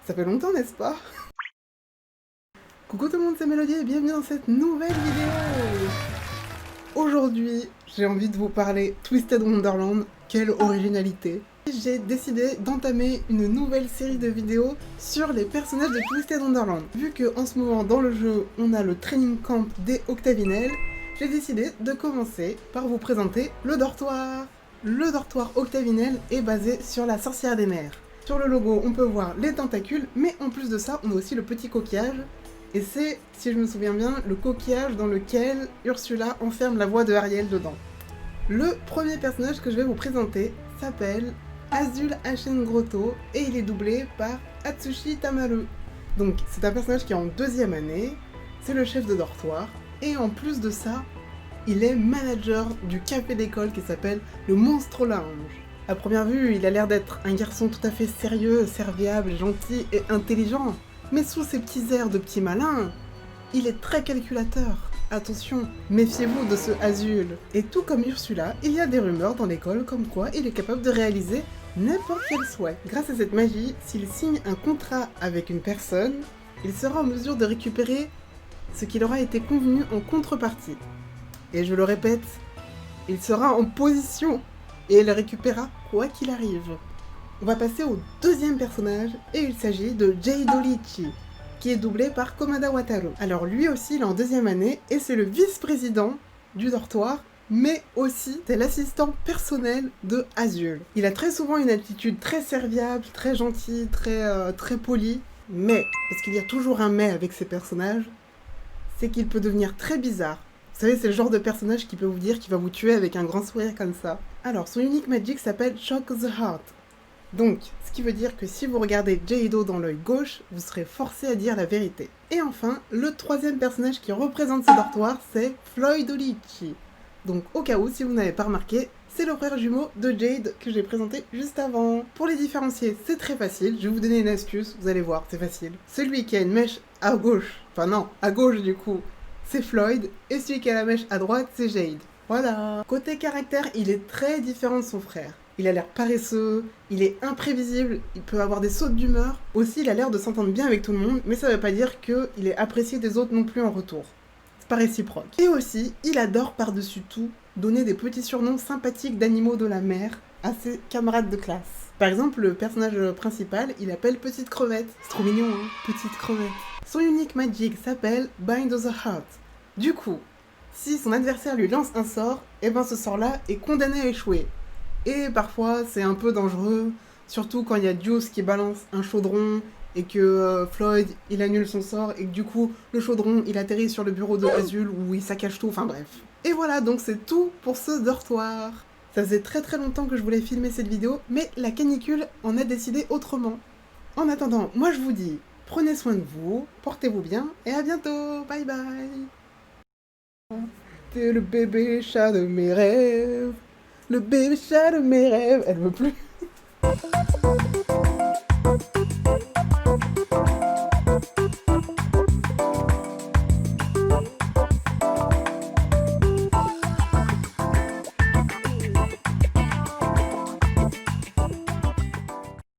Ça fait longtemps, n'est-ce pas? Coucou tout le monde, c'est Mélodie et bienvenue dans cette nouvelle vidéo. Aujourd'hui, j'ai envie de vous parler Twisted Wonderland. Quelle originalité! J'ai décidé d'entamer une nouvelle série de vidéos sur les personnages de Twisted Wonderland. Vu que en ce moment dans le jeu, on a le training camp des Octavinelles, j'ai décidé de commencer par vous présenter le dortoir. Le dortoir Octavinelle est basé sur la sorcière des mers. Sur le logo, on peut voir les tentacules, mais en plus de ça, on a aussi le petit coquillage. Et c'est, si je me souviens bien, le coquillage dans lequel Ursula enferme la voix de Ariel dedans. Le premier personnage que je vais vous présenter s'appelle Azul Ashen Grotto et il est doublé par Atsushi Tamaru. Donc c'est un personnage qui est en deuxième année, c'est le chef de dortoir, et en plus de ça, il est manager du café d'école qui s'appelle le Monstro Lounge. À première vue, il a l'air d'être un garçon tout à fait sérieux, serviable, gentil et intelligent. Mais sous ses petits airs de petit malin, il est très calculateur. Attention, méfiez-vous de ce Azul. Et tout comme Ursula, il y a des rumeurs dans l'école comme quoi il est capable de réaliser n'importe quel souhait. Grâce à cette magie, s'il signe un contrat avec une personne, il sera en mesure de récupérer ce qu'il aura été convenu en contrepartie. Et je le répète, il sera en position et il récupérera quoi qu'il arrive. On va passer au deuxième personnage et il s'agit de Jade Olichi, qui est doublé par Komada Wataru. Alors lui aussi il est en deuxième année et c'est le vice-président du dortoir, mais aussi c'est l'assistant personnel de Azul. Il a très souvent une attitude très serviable, très gentille, très polie, mais, parce qu'il y a toujours un mais avec ces personnages, c'est qu'il peut devenir très bizarre. Vous savez, c'est le genre de personnage qui peut vous dire qu'il va vous tuer avec un grand sourire comme ça. Alors, son unique magic s'appelle Shock the Heart. Donc, ce qui veut dire que si vous regardez Jado dans l'œil gauche, vous serez forcé à dire la vérité. Et enfin, le troisième personnage qui représente ce dortoir, c'est Floyd Olichi. Donc, au cas où, si vous n'avez pas remarqué, c'est le frère jumeau de Jade que j'ai présenté juste avant. Pour les différencier, c'est très facile. Je vais vous donner une astuce, vous allez voir, c'est facile. Celui qui a une mèche à gauche, enfin non, à gauche du coup, c'est Floyd, et celui qui a la mèche à droite, c'est Jade. Voilà. Côté caractère, il est très différent de son frère. Il a l'air paresseux, il est imprévisible, il peut avoir des sautes d'humeur. Aussi, il a l'air de s'entendre bien avec tout le monde, mais ça veut pas dire qu'il est apprécié des autres non plus en retour. C'est pas réciproque. Et aussi, il adore par-dessus tout donner des petits surnoms sympathiques d'animaux de la mer à ses camarades de classe. Par exemple, le personnage principal, il appelle Petite Crevette. C'est trop mignon, hein, Petite Crevette. Son unique magic s'appelle Bind the Heart. Du coup, si son adversaire lui lance un sort, et ben ce sort-là est condamné à échouer. Et parfois, c'est un peu dangereux, surtout quand il y a Juice qui balance un chaudron et que Floyd, il annule son sort et que du coup, le chaudron, il atterrit sur le bureau de Azul où il saccage tout, enfin bref. Et voilà, donc c'est tout pour ce dortoir. Ça faisait très longtemps que je voulais filmer cette vidéo, mais la canicule en a décidé autrement. En attendant, moi je vous dis, prenez soin de vous, portez-vous bien et à bientôt, bye bye. T'es le bébé chat de mes rêves. Le bébé chat de mes rêves. Elle veut plus.